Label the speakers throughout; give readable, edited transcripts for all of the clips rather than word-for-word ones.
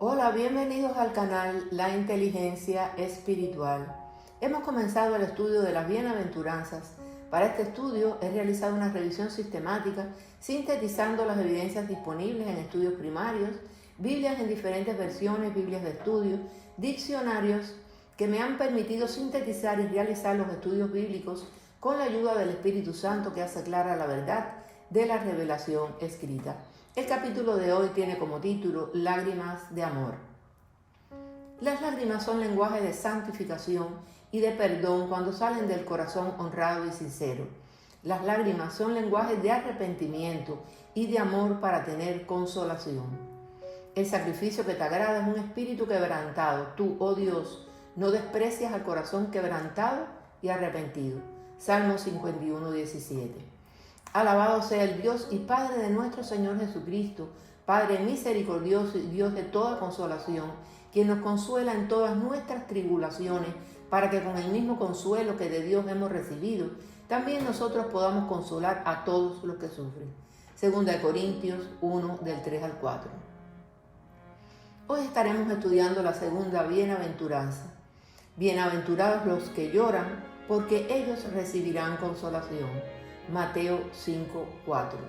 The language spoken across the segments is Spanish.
Speaker 1: Hola, bienvenidos al canal La Inteligencia Espiritual. Hemos comenzado el estudio de las bienaventuranzas. Para este estudio he realizado una revisión sistemática, sintetizando las evidencias disponibles en estudios primarios, Biblias en diferentes versiones, Biblias de estudio, diccionarios que me han permitido sintetizar y realizar los estudios bíblicos con la ayuda del Espíritu Santo que hace clara la verdad de la revelación escrita. El capítulo de hoy tiene como título Lágrimas de amor. Las lágrimas son lenguaje de santificación y de perdón cuando salen del corazón honrado y sincero. Las lágrimas son lenguaje de arrepentimiento y de amor para tener consolación. El sacrificio que te agrada es un espíritu quebrantado. Tú, oh Dios, no desprecias al corazón quebrantado y arrepentido. Salmo 51, 17. Alabado sea el Dios y Padre de nuestro Señor Jesucristo, Padre misericordioso y Dios de toda consolación, quien nos consuela en todas nuestras tribulaciones, para que con el mismo consuelo que de Dios hemos recibido, también nosotros podamos consolar a todos los que sufren. Segunda de Corintios 1, del 3 al 4. Hoy estaremos estudiando la segunda bienaventuranza. Bienaventurados los que lloran, porque ellos recibirán consolación. Mateo 5, 4.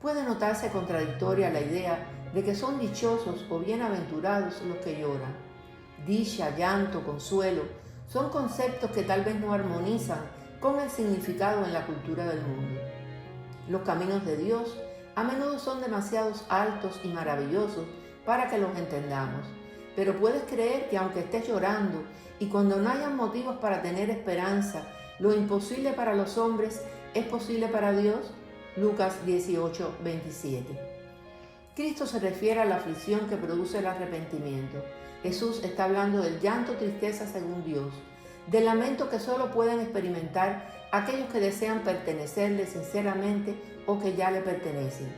Speaker 1: Puede notarse contradictoria la idea de que son dichosos o bienaventurados los que lloran. Dicha, llanto, consuelo son conceptos que tal vez no armonizan con el significado en la cultura del mundo. Los caminos de Dios a menudo son demasiado altos y maravillosos para que los entendamos, pero puedes creer que aunque estés llorando y cuando no hayan motivos para tener esperanza, lo imposible para los hombres es posible para Dios. Lucas 18, 27. Cristo se refiere a la aflicción que produce el arrepentimiento. Jesús está hablando del llanto, tristeza según Dios, del lamento que solo pueden experimentar aquellos que desean pertenecerle sinceramente o que ya le pertenecen.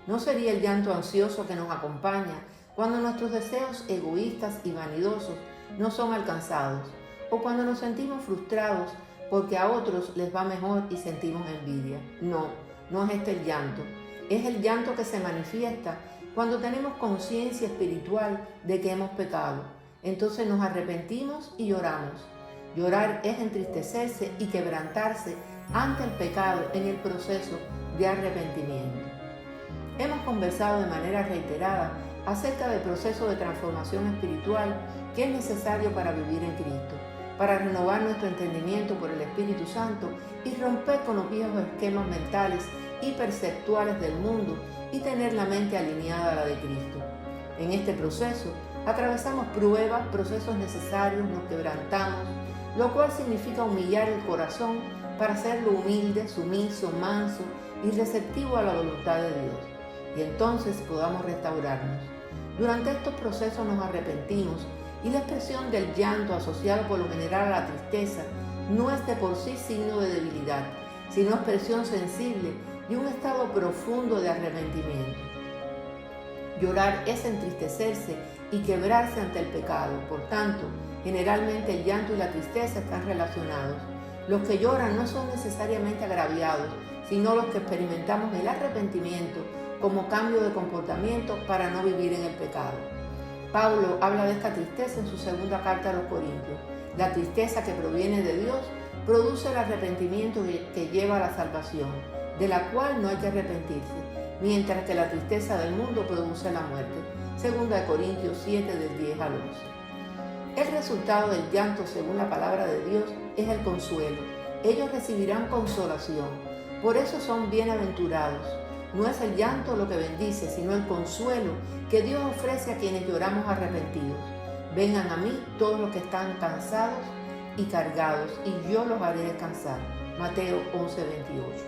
Speaker 1: ¿No sería el llanto ansioso que nos acompaña cuando nuestros deseos egoístas y vanidosos no son alcanzados, o cuando nos sentimos frustrados porque a otros les va mejor y sentimos envidia? No es este el llanto. Es el llanto que se manifiesta cuando tenemos conciencia espiritual de que hemos pecado. Entonces nos arrepentimos y lloramos. Llorar es entristecerse y quebrantarse ante el pecado en el proceso de arrepentimiento. Hemos conversado de manera reiterada acerca del proceso de transformación espiritual que es necesario para vivir en Cristo, para renovar nuestro entendimiento por el Espíritu Santo y romper con los viejos esquemas mentales y perceptuales del mundo y tener la mente alineada a la de Cristo. En este proceso atravesamos pruebas, procesos necesarios, nos quebrantamos, lo cual significa humillar el corazón para hacerlo humilde, sumiso, manso y receptivo a la voluntad de Dios, y entonces podamos restaurarnos. Durante estos procesos nos arrepentimos, y la expresión del llanto asociado por lo general a la tristeza no es de por sí signo de debilidad, sino expresión sensible de un estado profundo de arrepentimiento. Llorar es entristecerse y quebrarse ante el pecado. Por tanto, generalmente el llanto y la tristeza están relacionados. Los que lloran no son necesariamente agraviados, sino los que experimentamos el arrepentimiento como cambio de comportamiento para no vivir en el pecado. Pablo habla de esta tristeza en su segunda carta a los Corintios. La tristeza que proviene de Dios produce el arrepentimiento que lleva a la salvación, de la cual no hay que arrepentirse, mientras que la tristeza del mundo produce la muerte. Segunda de Corintios 7, del 10 al 11. El resultado del llanto, según la palabra de Dios, es el consuelo. Ellos recibirán consolación. Por eso son bienaventurados. No es el llanto lo que bendice, sino el consuelo que Dios ofrece a quienes lloramos arrepentidos. Vengan a mí todos los que están cansados y cargados, y yo los haré descansar. Mateo 11, 28.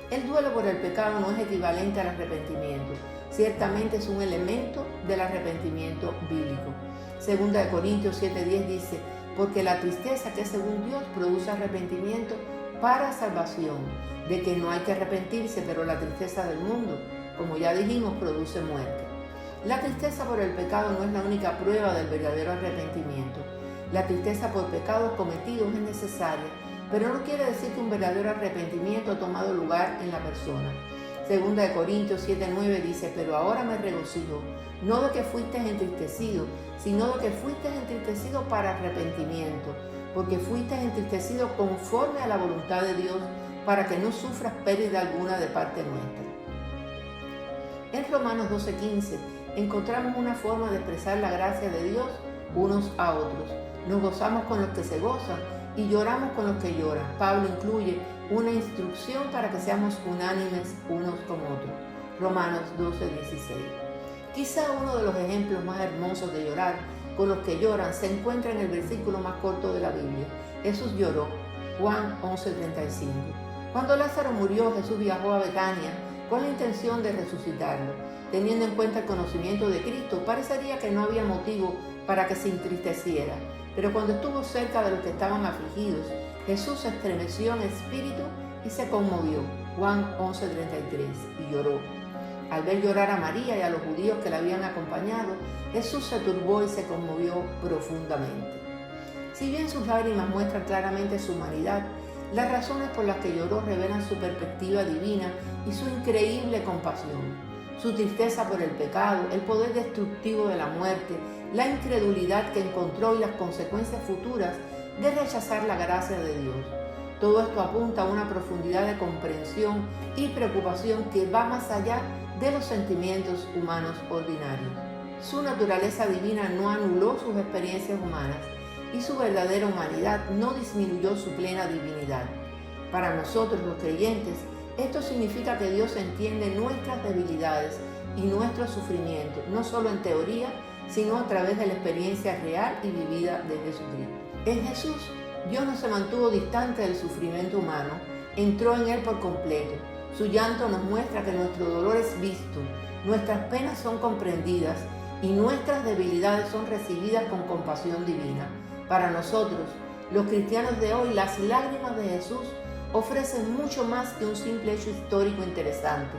Speaker 1: El duelo por el pecado no es equivalente al arrepentimiento. Ciertamente es un elemento del arrepentimiento bíblico. Segunda de Corintios 7:10 dice: porque la tristeza que según Dios produce arrepentimiento para salvación, de que no hay que arrepentirse, pero la tristeza del mundo, como ya dijimos, produce muerte. La tristeza por el pecado no es la única prueba del verdadero arrepentimiento. La tristeza por pecados cometidos es necesaria, pero no quiere decir que un verdadero arrepentimiento ha tomado lugar en la persona. Segunda de Corintios 7:9 dice: pero ahora me regocijo, no de que fuiste entristecido, sino de que fuiste entristecido para arrepentimiento, porque fuiste entristecido conforme a la voluntad de Dios, para que no sufras pérdida alguna de parte nuestra. En Romanos 12:15 encontramos una forma de expresar la gracia de Dios unos a otros. Nos gozamos con los que se gozan y lloramos con los que lloran. Pablo incluye una instrucción para que seamos unánimes unos con otros. Romanos 12:16. Quizá uno de los ejemplos más hermosos de llorar con los que lloran se encuentra en el versículo más corto de la Biblia. Jesús lloró, Juan 11:35. Cuando Lázaro murió, Jesús viajó a Betania con la intención de resucitarlo. Teniendo en cuenta el conocimiento de Cristo, parecería que no había motivo para que se entristeciera. Pero cuando estuvo cerca de los que estaban afligidos, Jesús se estremeció en espíritu y se conmovió, Juan 11:33, y lloró. Al ver llorar a María y a los judíos que la habían acompañado, Jesús se turbó y se conmovió profundamente. Si bien sus lágrimas muestran claramente su humanidad, las razones por las que lloró revelan su perspectiva divina y su increíble compasión. Su tristeza por el pecado, el poder destructivo de la muerte, la incredulidad que encontró y las consecuencias futuras de rechazar la gracia de Dios. Todo esto apunta a una profundidad de comprensión y preocupación que va más allá de los sentimientos humanos ordinarios. Su naturaleza divina no anuló sus experiencias humanas y su verdadera humanidad no disminuyó su plena divinidad. Para nosotros los creyentes, esto significa que Dios entiende nuestras debilidades y nuestro sufrimiento, no solo en teoría, sino a través de la experiencia real y vivida de Jesucristo. En Jesús, Dios no se mantuvo distante del sufrimiento humano, entró en él por completo. Su llanto nos muestra que nuestro dolor es visto, nuestras penas son comprendidas y nuestras debilidades son recibidas con compasión divina. Para nosotros, los cristianos de hoy, las lágrimas de Jesús ofrecen mucho más que un simple hecho histórico interesante.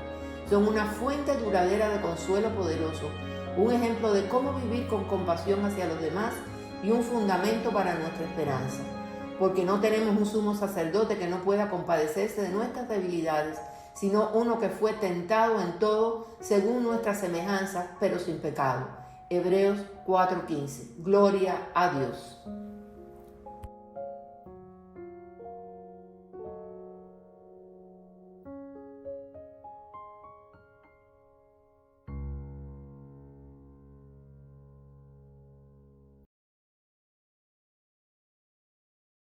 Speaker 1: Son una fuente duradera de consuelo poderoso, un ejemplo de cómo vivir con compasión hacia los demás y un fundamento para nuestra esperanza. Porque no tenemos un sumo sacerdote que no pueda compadecerse de nuestras debilidades, sino uno que fue tentado en todo según nuestra semejanza, pero sin pecado. Hebreos 4:15. Gloria a Dios.